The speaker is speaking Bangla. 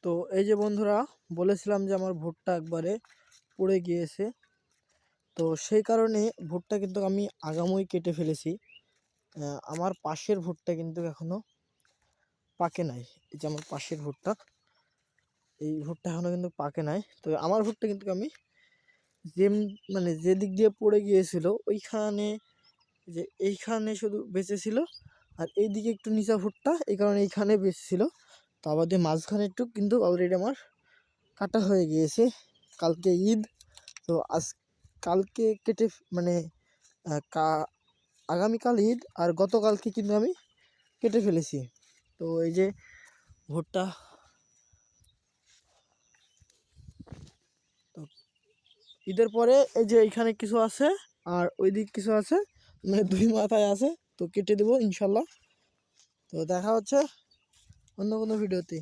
তো এই যে বন্ধুরা, বলেছিলাম যে আমার ভুট্টা একবারে পুড়ে গিয়েছে। তো সেই কারণে ভুট্টা কিন্তু আমি আগামই কেটে ফেলেছি। আমার পাশের ভুট্টা কিন্তু এখনো পাকে নাই। এই যে আমার পাশের ভুট্টা, এই ভুট্টা এখনো কিন্তু পাকে নাই। তো আমার ভুট্টা কিন্তু আমি যে যে দিক দিয়ে পড়ে গিয়েছিল ওইখানে, যে এইখানে শুধু বেঁচে ছিল, আর এইদিকে একটু নিচা ভুট্টা, এই কারণে এইখানে বেঁচে ছিল। তো আবার দিয়ে মাঝখানে একটু কিন্তু অলরেডি আমার কাটা হয়ে গিয়েছে। কালকে ঈদ, তো কালকে কেটে আহ, কা- আগামীকাল ঈদ, আর গতকালকে কিন্তু আমি কেটে ফেলেছি। তো এই যে ভুট্টা, তো ঈদের পরে এই যে এইখানে কিছু আছে আর ওই দিক কিছু আছে, দুই মাথায় আছে। তো কেটে দেবো ইনশাল্লাহ। তো দেখা হচ্ছে অন্য কোনো ভিডিওতে।